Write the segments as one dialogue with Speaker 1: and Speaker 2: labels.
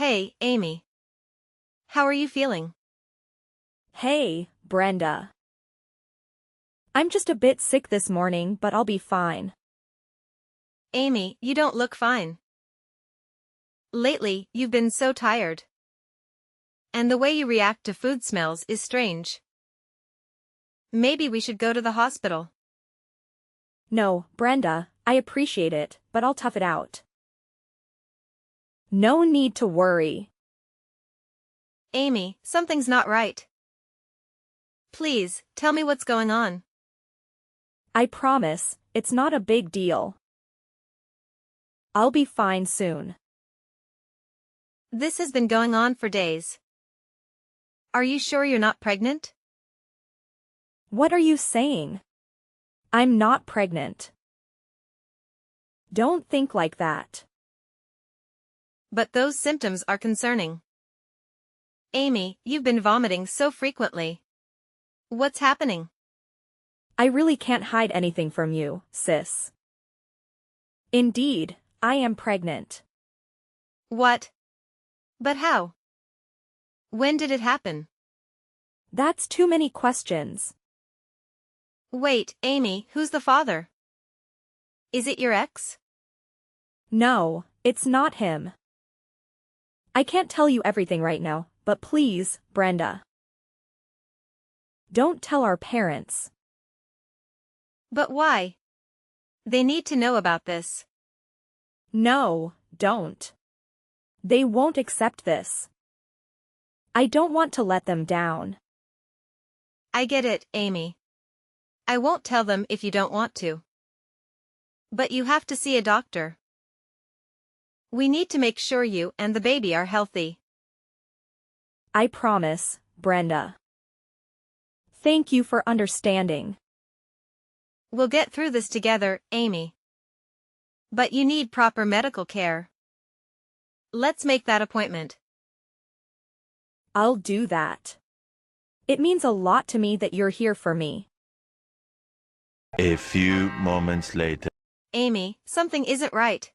Speaker 1: Hey, Amy. How are you feeling?
Speaker 2: Hey, Brenda. I'm just a bit sick this morning, but I'll be fine.
Speaker 1: Amy, you don't look fine. Lately, you've been so tired. And the way you react to food smells is strange. Maybe we should go to the hospital.
Speaker 2: No, Brenda, I appreciate it, but I'll tough it out. No need to worry.
Speaker 1: Amy, something's not right. Please, tell me what's going on.
Speaker 2: I promise, it's not a big deal. I'll be fine soon.
Speaker 1: This has been going on for days. Are you sure you're not pregnant?
Speaker 2: What are you saying? I'm not pregnant. Don't think like that.
Speaker 1: But those symptoms are concerning. Amy, you've been vomiting so frequently. What's happening?
Speaker 2: I really can't hide anything from you, sis. Indeed, I am pregnant.
Speaker 1: What? But how? When did it happen?
Speaker 2: That's too many questions.
Speaker 1: Wait, Amy, who's the father? Is it your ex?
Speaker 2: No, it's not him. I can't tell you everything right now, but please, Brenda. Don't tell our parents.
Speaker 1: But why? They need to know about this.
Speaker 2: No, don't. They won't accept this. I don't want to let them down.
Speaker 1: I get it, Amy. I won't tell them if you don't want to. But you have to see a doctor. We need to make sure you and the baby are healthy.
Speaker 2: I promise, Brenda. Thank you for understanding.
Speaker 1: We'll get through this together, Amy. But you need proper medical care. Let's make that appointment.
Speaker 2: I'll do that. It means a lot to me that you're here for me.
Speaker 3: A few moments later.
Speaker 1: Amy, something isn't right.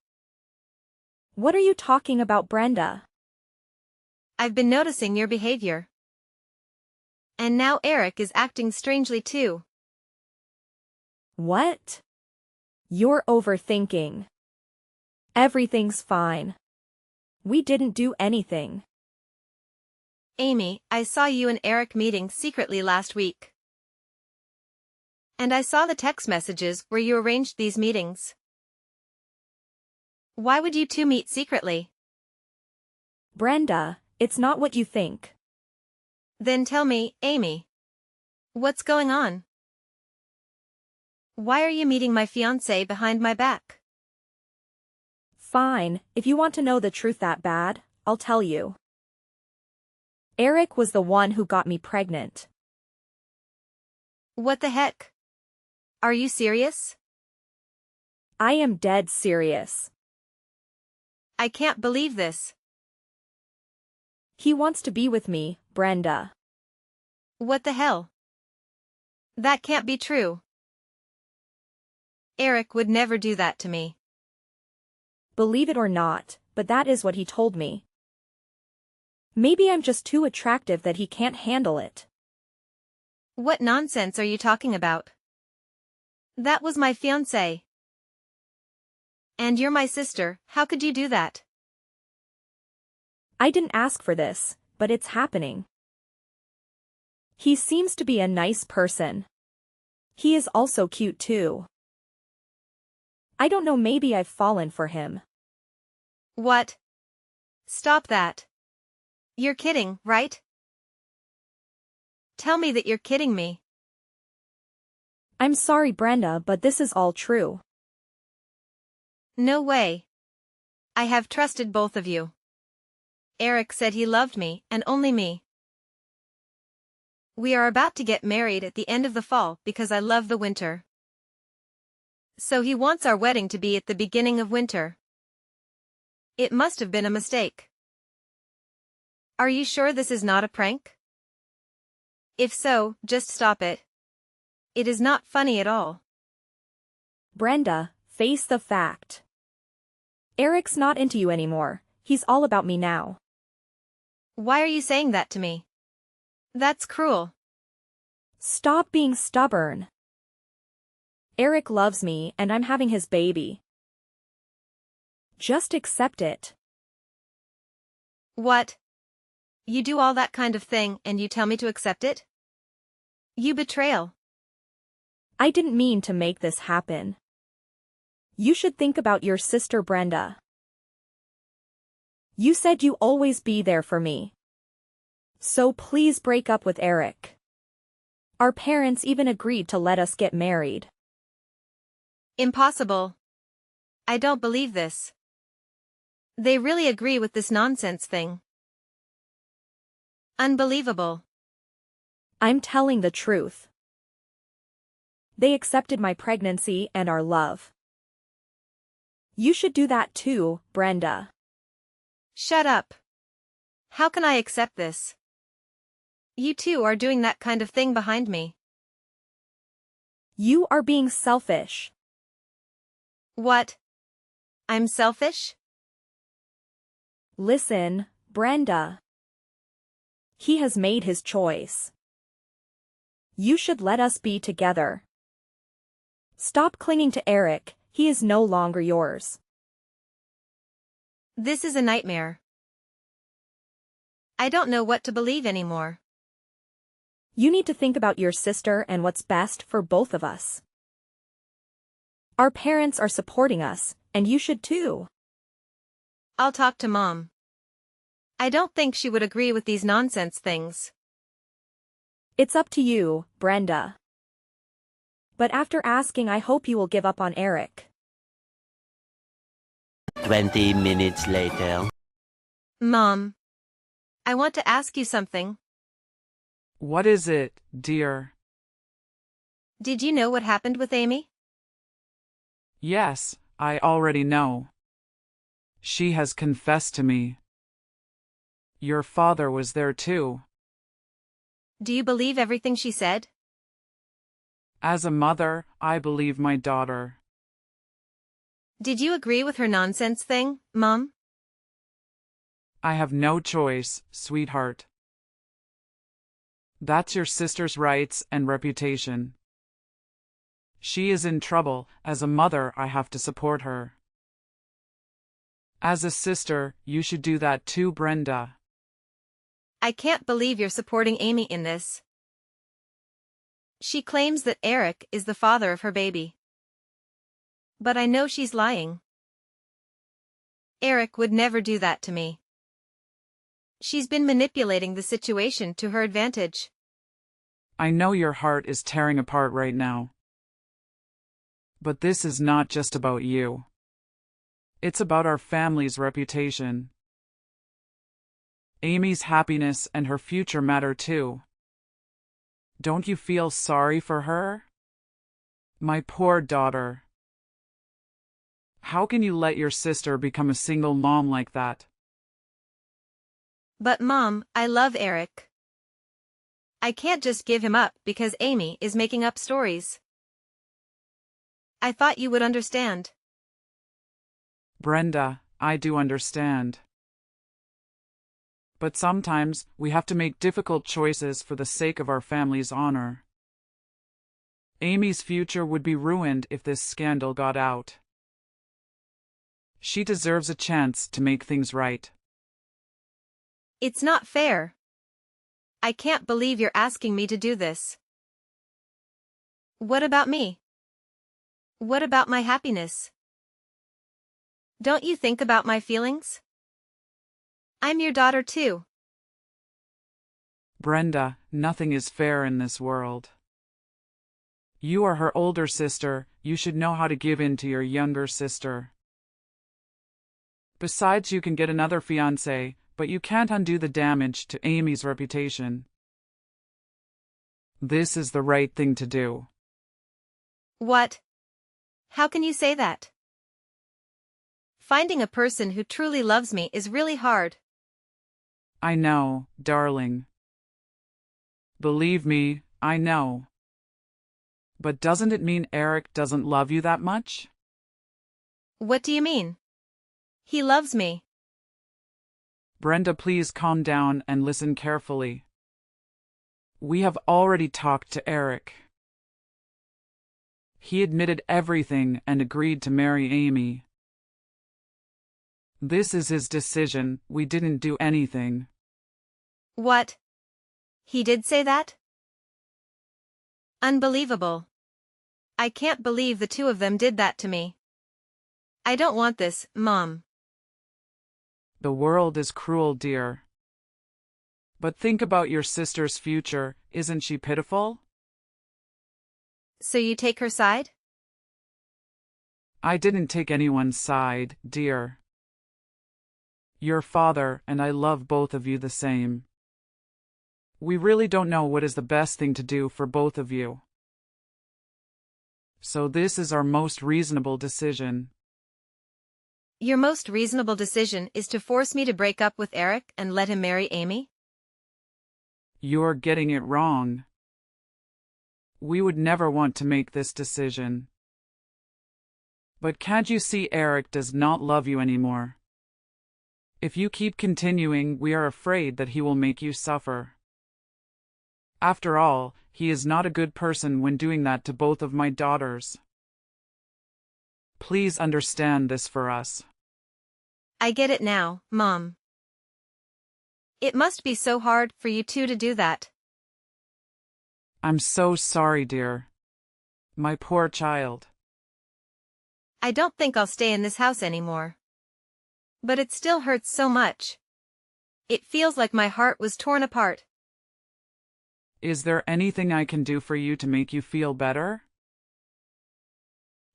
Speaker 2: What are you talking about, Brenda?
Speaker 1: I've been noticing your behavior. And now Eric is acting strangely too.
Speaker 2: What? You're overthinking. Everything's fine. We didn't do anything.
Speaker 1: Amy, I saw you and Eric meeting secretly last week. And I saw the text messages where you arranged these meetings. Why would you two meet secretly?
Speaker 2: Brenda, it's not what you think.
Speaker 1: Then tell me, Amy. What's going on? Why are you meeting my fiancé behind my back?
Speaker 2: Fine, if you want to know the truth that bad, I'll tell you. Eric was the one who got me pregnant.
Speaker 1: What the heck? Are you serious?
Speaker 2: I am dead serious.
Speaker 1: I can't believe this.
Speaker 2: He wants to be with me, Brenda.
Speaker 1: What the hell? That can't be true. Eric would never do that to me.
Speaker 2: Believe it or not, but that is what he told me. Maybe I'm just too attractive that he can't handle it.
Speaker 1: What nonsense are you talking about? That was my fiancé. And you're my sister, how could you do that?
Speaker 2: I didn't ask for this, but it's happening. He seems to be a nice person. He is also cute too. I don't know, maybe I've fallen for him.
Speaker 1: What? Stop that. You're kidding, right? Tell me that you're kidding me.
Speaker 2: I'm sorry, Brenda, but this is all true.
Speaker 1: No way. I have trusted both of you. Eric said he loved me, and only me. We are about to get married at the end of the fall because I love the winter. So he wants our wedding to be at the beginning of winter. It must have been a mistake. Are you sure this is not a prank? If so, just stop it. It is not funny at all.
Speaker 2: Brenda, face the fact. Eric's not into you anymore, he's all about me now.
Speaker 1: Why are you saying that to me? That's cruel.
Speaker 2: Stop being stubborn. Eric loves me and I'm having his baby. Just accept it.
Speaker 1: What? You do all that kind of thing and you tell me to accept it? You betrayal.
Speaker 2: I didn't mean to make this happen. You should think about your sister Brenda. You said you always be there for me. So please break up with Eric. Our parents even agreed to let us get married.
Speaker 1: Impossible. I don't believe this. They really agree with this nonsense thing. Unbelievable.
Speaker 2: I'm telling the truth. They accepted my pregnancy and our love. You should do that too, Brenda.
Speaker 1: Shut up. How can I accept this? You two are doing that kind of thing behind me.
Speaker 2: You are being selfish.
Speaker 1: What? I'm selfish?
Speaker 2: Listen, Brenda. He has made his choice. You should let us be together. Stop clinging to Eric, he is no longer yours.
Speaker 1: This is a nightmare. I don't know what to believe anymore.
Speaker 2: You need to think about your sister and what's best for both of us. Our parents are supporting us, and you should too.
Speaker 1: I'll talk to Mom. I don't think she would agree with these nonsense things.
Speaker 2: It's up to you, Brenda. But after asking, I hope you will give up on Eric.
Speaker 3: 20 minutes later.
Speaker 1: Mom. I want to ask you something.
Speaker 4: What is it, dear?
Speaker 1: Did you know what happened with Amy?
Speaker 4: Yes, I already know. She has confessed to me. Your father was there too.
Speaker 1: Do you believe everything she said?
Speaker 4: As a mother, I believe my daughter.
Speaker 1: Did you agree with her nonsense thing, Mom?
Speaker 4: I have no choice, sweetheart. That's your sister's rights and reputation. She is in trouble. As a mother, I have to support her. As a sister, you should do that too, Brenda.
Speaker 1: I can't believe you're supporting Amy in this. She claims that Eric is the father of her baby. But I know she's lying. Eric would never do that to me. She's been manipulating the situation to her advantage.
Speaker 4: I know your heart is tearing apart right now. But this is not just about you. It's about our family's reputation. Amy's happiness and her future matter too. Don't you feel sorry for her? My poor daughter. How can you let your sister become a single mom like that?
Speaker 1: But Mom, I love Eric. I can't just give him up because Amy is making up stories. I thought you would understand.
Speaker 4: Brenda, I do understand. But sometimes we have to make difficult choices for the sake of our family's honor. Amy's future would be ruined if this scandal got out. She deserves a chance to make things right.
Speaker 1: It's not fair. I can't believe you're asking me to do this. What about me? What about my happiness? Don't you think about my feelings? I'm your daughter too.
Speaker 4: Brenda, nothing is fair in this world. You are her older sister, you should know how to give in to your younger sister. Besides, you can get another fiancé, but you can't undo the damage to Amy's reputation. This is the right thing to do.
Speaker 1: What? How can you say that? Finding a person who truly loves me is really hard.
Speaker 4: I know, darling. Believe me, I know. But doesn't it mean Eric doesn't love you that much?
Speaker 1: What do you mean? He loves me.
Speaker 4: Brenda, please calm down and listen carefully. We have already talked to Eric. He admitted everything and agreed to marry Amy. This is his decision, we didn't do anything.
Speaker 1: What? He did say that? Unbelievable. I can't believe the two of them did that to me. I don't want this, Mom.
Speaker 4: The world is cruel, dear. But think about your sister's future, isn't she pitiful?
Speaker 1: So you take her side?
Speaker 4: I didn't take anyone's side, dear. Your father and I love both of you the same. We really don't know what is the best thing to do for both of you. So this is our most reasonable decision.
Speaker 1: Your most reasonable decision is to force me to break up with Eric and let him marry Amy?
Speaker 4: You're getting it wrong. We would never want to make this decision. But can't you see Eric does not love you anymore? If you keep continuing, we are afraid that he will make you suffer. After all, he is not a good person when doing that to both of my daughters. Please understand this for us.
Speaker 1: I get it now, Mom. It must be so hard for you two to do that.
Speaker 4: I'm so sorry, dear. My poor child.
Speaker 1: I don't think I'll stay in this house anymore. But it still hurts so much. It feels like my heart was torn apart.
Speaker 4: Is there anything I can do for you to make you feel better?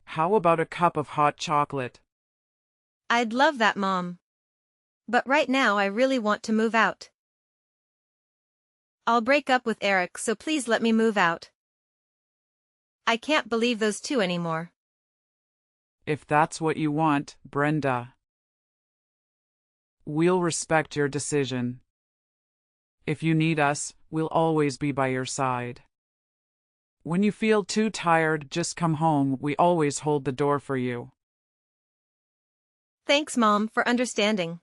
Speaker 4: How about a cup of hot chocolate?
Speaker 1: I'd love that, Mom. But right now I really want to move out. I'll break up with Eric, so please let me move out. I can't believe those two anymore.
Speaker 4: If that's what you want, Brenda. We'll respect your decision. If you need us, we'll always be by your side. When you feel too tired, just come home. We always hold the door for you.
Speaker 1: Thanks, Mom, for understanding.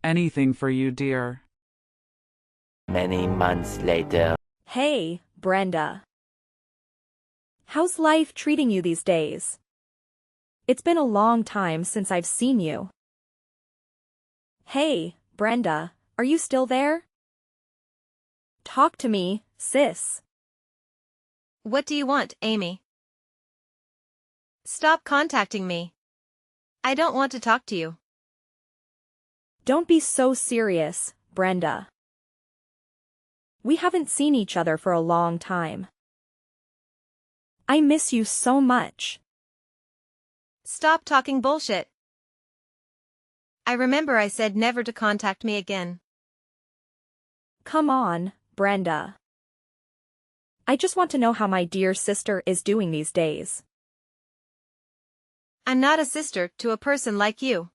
Speaker 4: Anything for you, dear.
Speaker 3: Many months later.
Speaker 2: Hey, Brenda. How's life treating you these days? It's been a long time since I've seen you. Hey, Brenda, are you still there? Talk to me, sis.
Speaker 1: What do you want, Amy? Stop contacting me. I don't want to talk to you.
Speaker 2: Don't be so serious, Brenda. We haven't seen each other for a long time. I miss you so much.
Speaker 1: Stop talking bullshit. I remember I said never to contact me again.
Speaker 2: Come on, Brenda. I just want to know how my dear sister is doing these days.
Speaker 1: I'm not a sister to a person like you.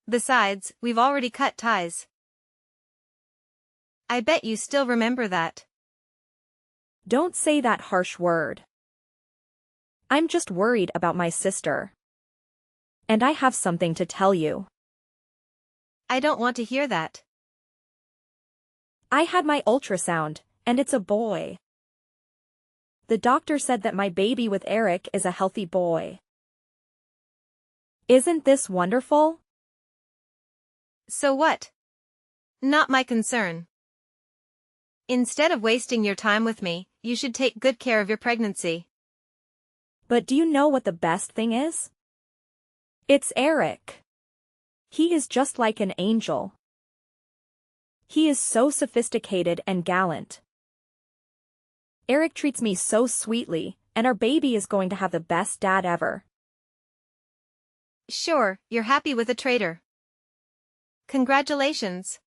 Speaker 1: Besides, we've already cut ties. I bet you still remember that.
Speaker 2: Don't say that harsh word. I'm just worried about my sister. And I have something to tell you.
Speaker 1: I don't want to hear that.
Speaker 2: I had my ultrasound, and it's a boy. The doctor said that my baby with Eric is a healthy boy. Isn't this wonderful?
Speaker 1: So what? Not my concern. Instead of wasting your time with me, you should take good care of your pregnancy.
Speaker 2: But do you know what the best thing is? It's Eric. He is just like an angel. He is so sophisticated and gallant. Eric treats me so sweetly, and our baby is going to have the best dad ever.
Speaker 1: Sure, you're happy with a traitor. Congratulations.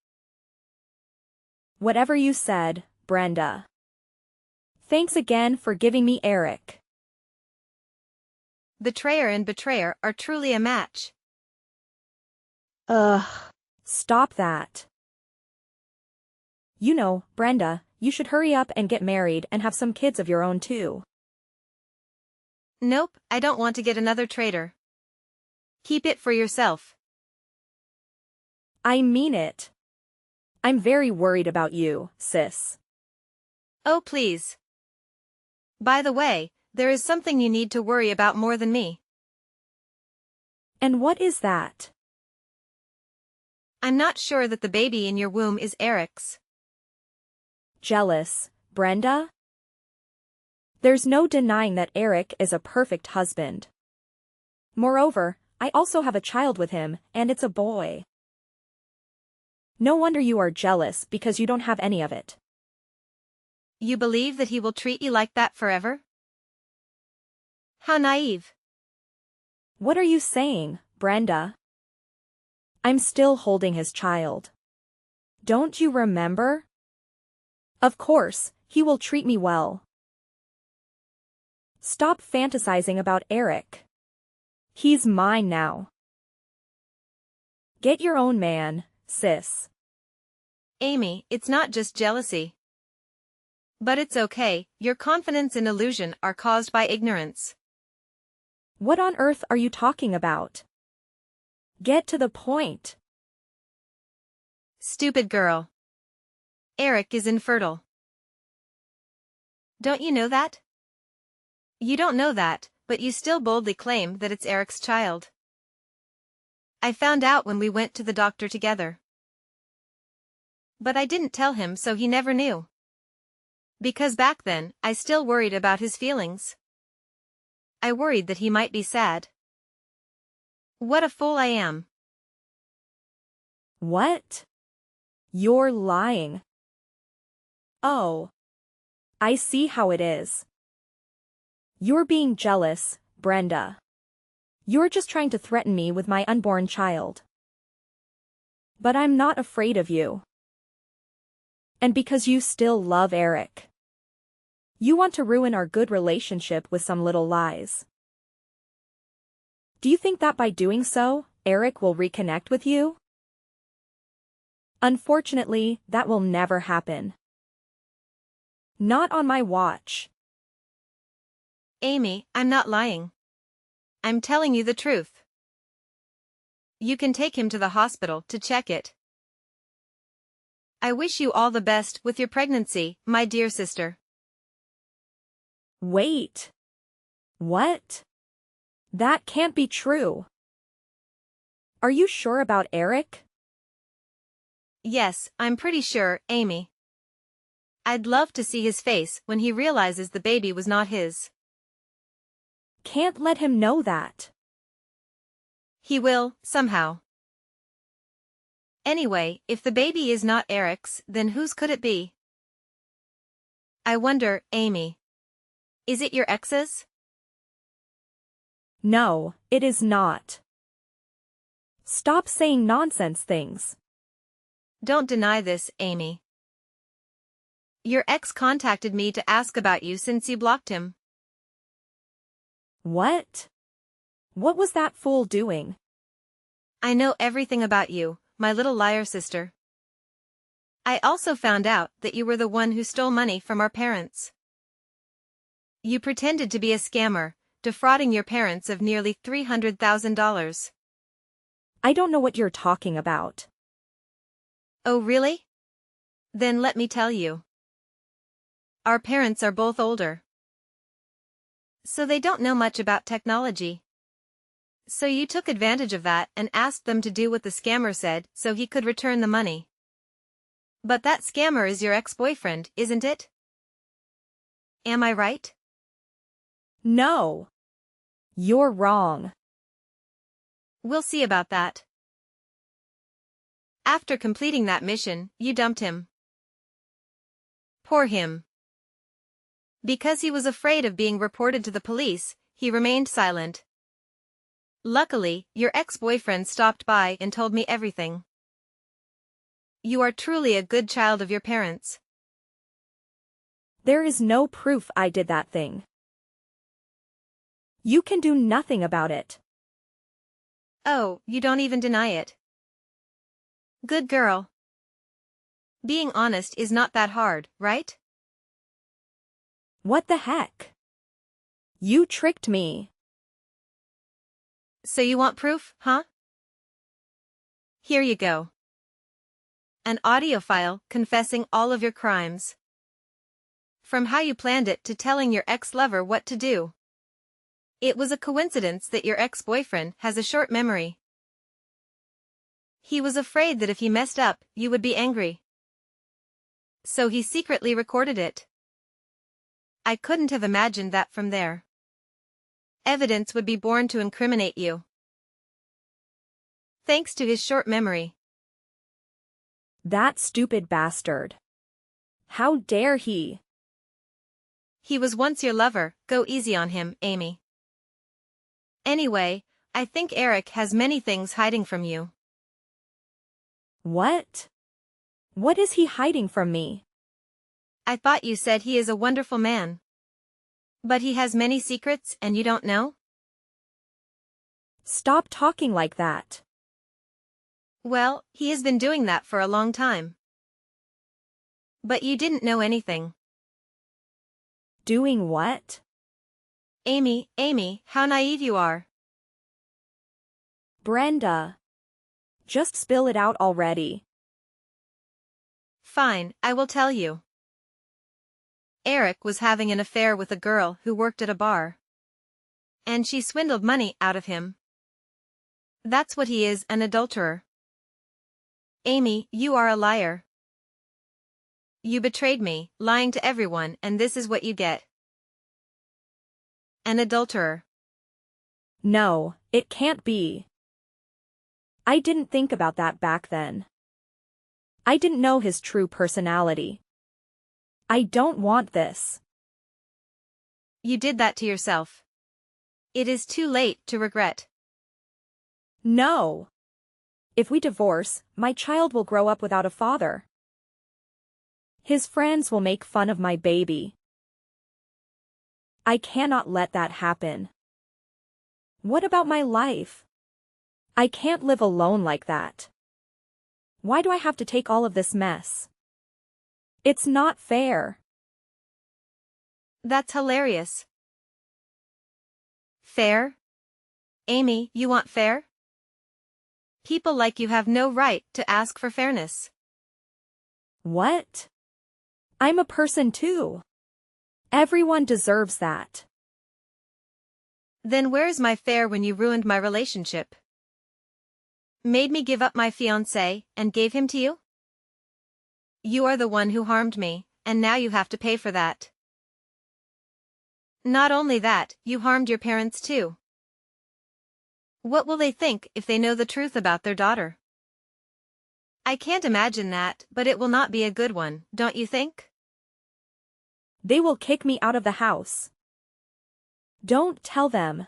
Speaker 2: Whatever you said, Brenda. Thanks again for giving me Eric.
Speaker 1: Betrayer and betrayer are truly a match.
Speaker 2: Ugh. Stop that. You know, Brenda, you should hurry up and get married and have some kids of your own too.
Speaker 1: Nope, I don't want to get another traitor. Keep it for yourself.
Speaker 2: I mean it. I'm very worried about you, sis.
Speaker 1: Oh please. By the way, there is something you need to worry about more than me.
Speaker 2: And what is that?
Speaker 1: I'm not sure that the baby in your womb is Eric's.
Speaker 2: Jealous, Brenda? There's no denying that Eric is a perfect husband. Moreover, I also have a child with him, and it's a boy. No wonder you are jealous because you don't have any of it.
Speaker 1: You believe that he will treat you like that forever? How naive.
Speaker 2: What are you saying, Brenda? I'm still holding his child. Don't you remember? Of course, he will treat me well. Stop fantasizing about Eric. He's mine now. Get your own man, sis.
Speaker 1: Amy, it's not just jealousy. But it's okay, your confidence and illusion are caused by ignorance.
Speaker 2: What on earth are you talking about? Get to the point.
Speaker 1: Stupid girl. Eric is infertile. Don't you know that? You don't know that, but you still boldly claim that it's Eric's child. I found out when we went to the doctor together. But I didn't tell him, so he never knew. Because back then, I still worried about his feelings. I worried that he might be sad. What a fool I am.
Speaker 2: What? You're lying. Oh. I see how it is. You're being jealous, Brenda. You're just trying to threaten me with my unborn child. But I'm not afraid of you. And because you still love Eric. You want to ruin our good relationship with some little lies. Do you think that by doing so, Eric will reconnect with you? Unfortunately, that will never happen. Not on my watch.
Speaker 1: Amy, I'm not lying. I'm telling you the truth. You can take him to the hospital to check it. I wish you all the best with your pregnancy, my dear sister.
Speaker 2: Wait. What? That can't be true. Are you sure about Eric?
Speaker 1: Yes, I'm pretty sure, Amy. I'd love to see his face when he realizes the baby was not his.
Speaker 2: Can't let him know that.
Speaker 1: He will, somehow. Anyway, if the baby is not Eric's, then whose could it be? I wonder, Amy. Is it your ex's?
Speaker 2: No, it is not. Stop saying nonsense things.
Speaker 1: Don't deny this, Amy. Your ex contacted me to ask about you since you blocked him.
Speaker 2: What? What was that fool doing?
Speaker 1: I know everything about you, my little liar sister. I also found out that you were the one who stole money from our parents. You pretended to be a scammer, defrauding your parents of nearly $300,000.
Speaker 2: I don't know what you're talking about.
Speaker 1: Oh really? Then let me tell you. Our parents are both older. So they don't know much about technology. So you took advantage of that and asked them to do what the scammer said so he could return the money. But that scammer is your ex-boyfriend, isn't it? Am I right?
Speaker 2: No. You're wrong.
Speaker 1: We'll see about that. After completing that mission, you dumped him. Poor him. Because he was afraid of being reported to the police, he remained silent. Luckily, your ex-boyfriend stopped by and told me everything. You are truly a good child of your parents.
Speaker 2: There is no proof I did that thing. You can do nothing about it.
Speaker 1: Oh, you don't even deny it. Good girl. Being honest is not that hard, right?
Speaker 2: What the heck? You tricked me.
Speaker 1: So you want proof, huh? Here you go. An audio file confessing all of your crimes. From how you planned it to telling your ex-lover what to do. It was a coincidence that your ex-boyfriend has a short memory. He was afraid that if he messed up, you would be angry. So he secretly recorded it. I couldn't have imagined that from there. Evidence would be born to incriminate you. Thanks to his short memory.
Speaker 2: That stupid bastard. How dare he?
Speaker 1: He was once your lover, go easy on him, Amy. Anyway, I think Eric has many things hiding from you.
Speaker 2: What? What is he hiding from me?
Speaker 1: I thought you said he is a wonderful man. But he has many secrets and you don't know?
Speaker 2: Stop talking like that.
Speaker 1: Well, he has been doing that for a long time. But you didn't know anything.
Speaker 2: Doing what?
Speaker 1: Amy, how naive you are.
Speaker 2: Brenda. Just spill it out already.
Speaker 1: Fine, I will tell you. Eric was having an affair with a girl who worked at a bar. And she swindled money out of him. That's what he is, an adulterer. Amy, you are a liar. You betrayed me, lying to everyone, and this is what you get. An adulterer.
Speaker 2: No, it can't be. I didn't think about that back then. I didn't know his true personality. I don't want this.
Speaker 1: You did that to yourself. It is too late to regret.
Speaker 2: No. If we divorce, my child will grow up without a father. His friends will make fun of my baby. I cannot let that happen. What about my life? I can't live alone like that. Why do I have to take all of this mess? It's not fair.
Speaker 1: That's hilarious. Fair? Amy, you want fair? People like you have no right to ask for fairness.
Speaker 2: What? I'm a person too. Everyone deserves that.
Speaker 1: Then where's my fair when you ruined my relationship? Made me give up my fiancé and gave him to you? You are the one who harmed me, and now you have to pay for that. Not only that, you harmed your parents too. What will they think if they know the truth about their daughter? I can't imagine that, but it will not be a good one, don't you think?
Speaker 2: They will kick me out of the house. Don't tell them.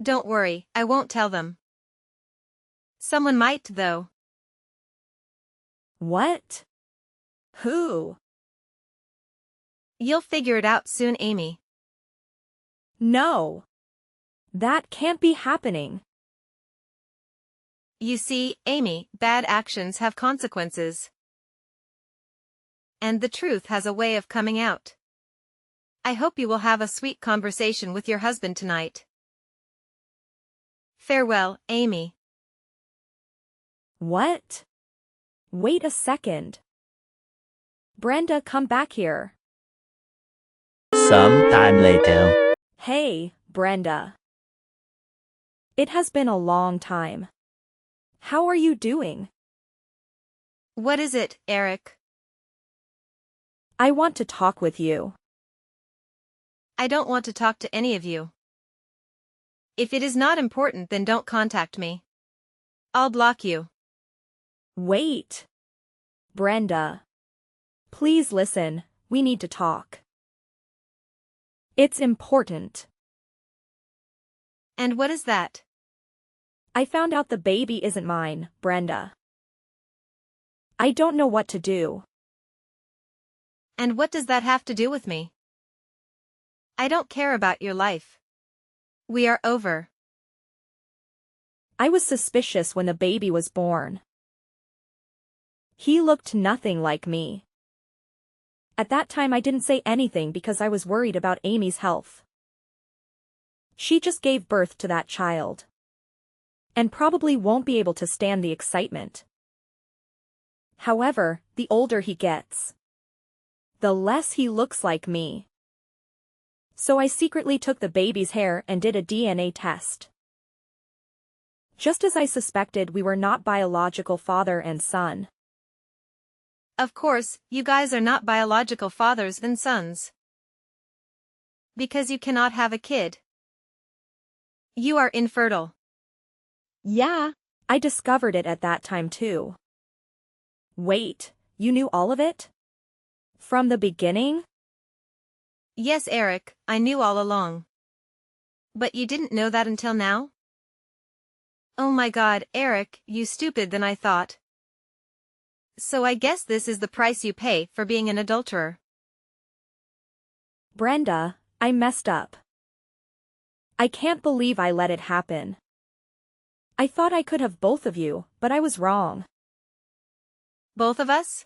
Speaker 1: Don't worry, I won't tell them. Someone might, though.
Speaker 2: What? Who?
Speaker 1: You'll figure it out soon, Amy.
Speaker 2: No. That can't be happening.
Speaker 1: You see, Amy, bad actions have consequences. And the truth has a way of coming out. I hope you will have a sweet conversation with your husband tonight. Farewell, Amy.
Speaker 2: What? Wait a second. Brenda, come back here.
Speaker 3: Some time later.
Speaker 2: Hey, Brenda. It has been a long time. How are you doing?
Speaker 1: What is it, Eric?
Speaker 2: I want to talk with you.
Speaker 1: I don't want to talk to any of you. If it is not important, then don't contact me. I'll block you.
Speaker 2: Wait. Brenda. Please listen, we need to talk. It's important.
Speaker 1: And what is that?
Speaker 2: I found out the baby isn't mine, Brenda. I don't know what to do.
Speaker 1: And what does that have to do with me? I don't care about your life. We are over.
Speaker 2: I was suspicious when the baby was born. He looked nothing like me. At that time I didn't say anything because I was worried about Amy's health. She just gave birth to that child. And probably won't be able to stand the excitement. However, the older he gets, the less he looks like me. So I secretly took the baby's hair and did a DNA test. Just as I suspected, we were not biological father and son.
Speaker 1: Of course, you guys are not biological fathers and sons. Because you cannot have a kid. You are infertile.
Speaker 2: Yeah, I discovered it at that time too. Wait, you knew all of it? From the beginning?
Speaker 1: Yes, Eric, I knew all along. But you didn't know that until now? Oh my God, Eric, you stupid than I thought. So I guess this is the price you pay for being an adulterer.
Speaker 2: Brenda, I messed up. I can't believe I let it happen. I thought I could have both of you, but I was wrong.
Speaker 1: Both of us?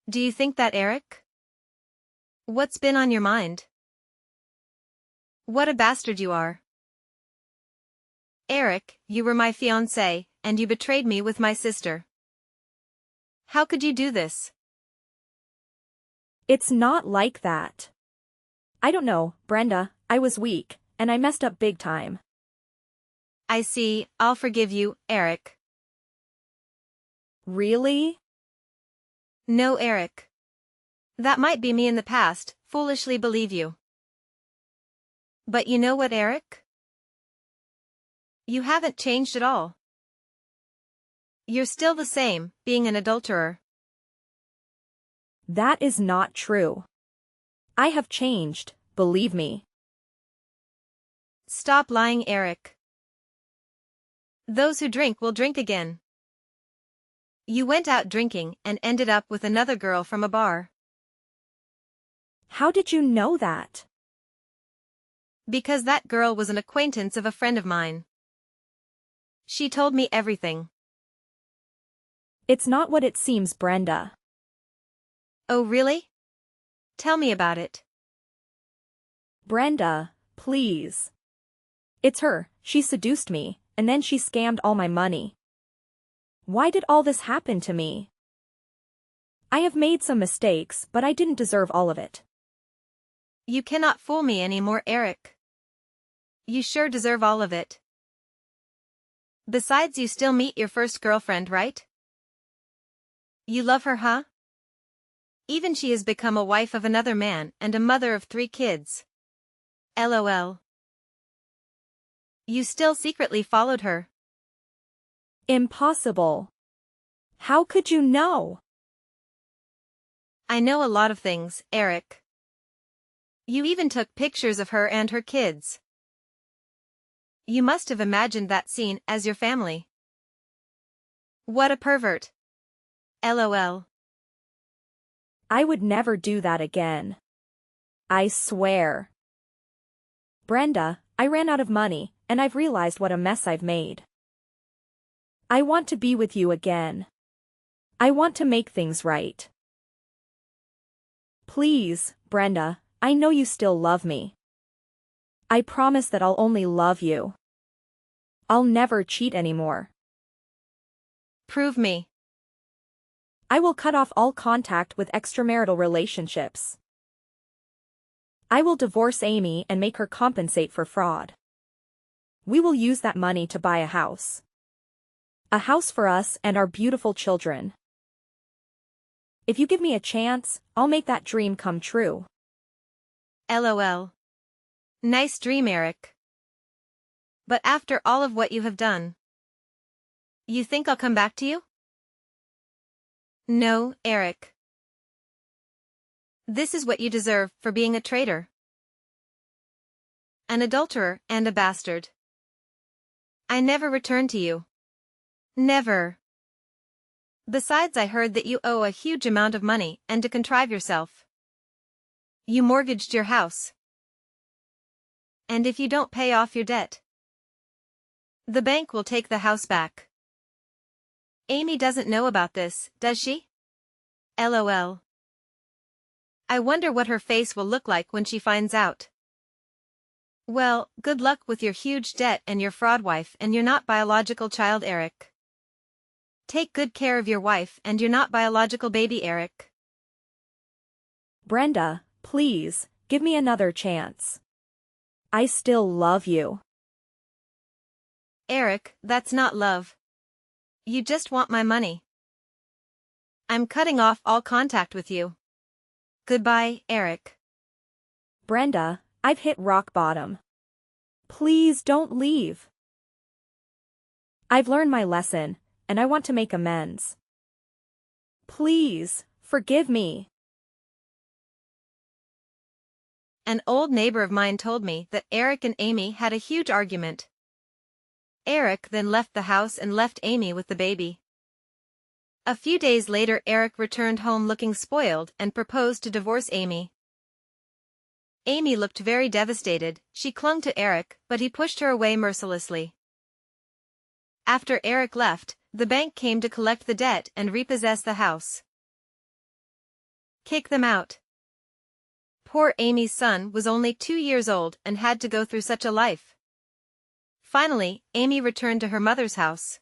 Speaker 1: Do you think that, Eric? What's been on your mind? What a bastard you are. Eric, you were my fiancé, and you betrayed me with my sister. How could you do this?
Speaker 2: It's not like that. I don't know, Brenda, I was weak, and I messed up big time.
Speaker 1: I see, I'll forgive you, Eric.
Speaker 2: Really?
Speaker 1: No, Eric. That might be me in the past, foolishly believe you. But you know what, Eric? You haven't changed at all. You're still the same, being an adulterer.
Speaker 2: That is not true. I have changed, believe me.
Speaker 1: Stop lying, Eric. Those who drink will drink again. You went out drinking and ended up with another girl from a bar.
Speaker 2: How did you know that?
Speaker 1: Because that girl was an acquaintance of a friend of mine. She told me everything.
Speaker 2: It's not what it seems, Brenda.
Speaker 1: Oh really? Tell me about it.
Speaker 2: Brenda, please. It's her, she seduced me, and then she scammed all my money. Why did all this happen to me? I have made some mistakes, but I didn't deserve all of it.
Speaker 1: You cannot fool me anymore, Eric. You sure deserve all of it. Besides, you still meet your first girlfriend, right? You love her, huh? Even she has become a wife of another man and a mother of 3 kids. LOL. You still secretly followed her.
Speaker 2: Impossible. How could you know?
Speaker 1: I know a lot of things, Eric. You even took pictures of her and her kids. You must have imagined that scene as your family. What a pervert. LOL.
Speaker 2: I would never do that again. I swear. Brenda, I ran out of money, and I've realized what a mess I've made. I want to be with you again. I want to make things right. Please, Brenda, I know you still love me. I promise that I'll only love you. I'll never cheat anymore.
Speaker 1: Prove me.
Speaker 2: I will cut off all contact with extramarital relationships. I will divorce Amy and make her compensate for fraud. We will use that money to buy a house. A house for us and our beautiful children. If you give me a chance, I'll make that dream come true.
Speaker 1: LOL. Nice dream, Eric. But after all of what you have done, you think I'll come back to you? No, Eric. This is what you deserve for being a traitor. An adulterer and a bastard. I never return to you. Never. Besides, I heard that you owe a huge amount of money and to contrive yourself. You mortgaged your house. And if you don't pay off your debt, the bank will take the house back. Amy doesn't know about this, does she? LOL. I wonder what her face will look like when she finds out. Well, good luck with your huge debt and your fraud wife and your not biological child, Eric. Take good care of your wife and your not biological baby, Eric.
Speaker 2: Brenda, please, give me another chance. I still love you.
Speaker 1: Eric, that's not love. You just want my money. I'm cutting off all contact with you. Goodbye, Eric.
Speaker 2: Brenda, I've hit rock bottom. Please don't leave. I've learned my lesson, and I want to make amends. Please, forgive me.
Speaker 1: An old neighbor of mine told me that Eric and Amy had a huge argument. Eric then left the house and left Amy with the baby. A few days later, Eric returned home looking spoiled and proposed to divorce Amy. Amy looked very devastated. She clung to Eric, but he pushed her away mercilessly. After Eric left, the bank came to collect the debt and repossess the house. Kick them out. Poor Amy's son was only 2 years old and had to go through such a life. Finally, Amy returned to her mother's house.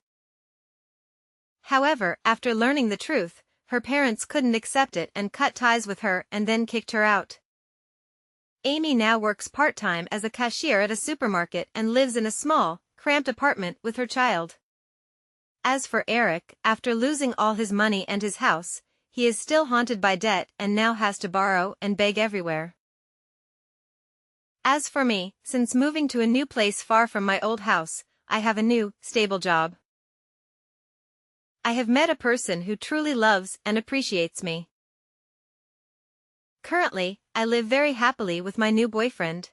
Speaker 1: However, after learning the truth, her parents couldn't accept it and cut ties with her and then kicked her out. Amy now works part-time as a cashier at a supermarket and lives in a small, cramped apartment with her child. As for Eric, after losing all his money and his house, he is still haunted by debt and now has to borrow and beg everywhere. As for me, since moving to a new place far from my old house, I have a new, stable job. I have met a person who truly loves and appreciates me. Currently, I live very happily with my new boyfriend.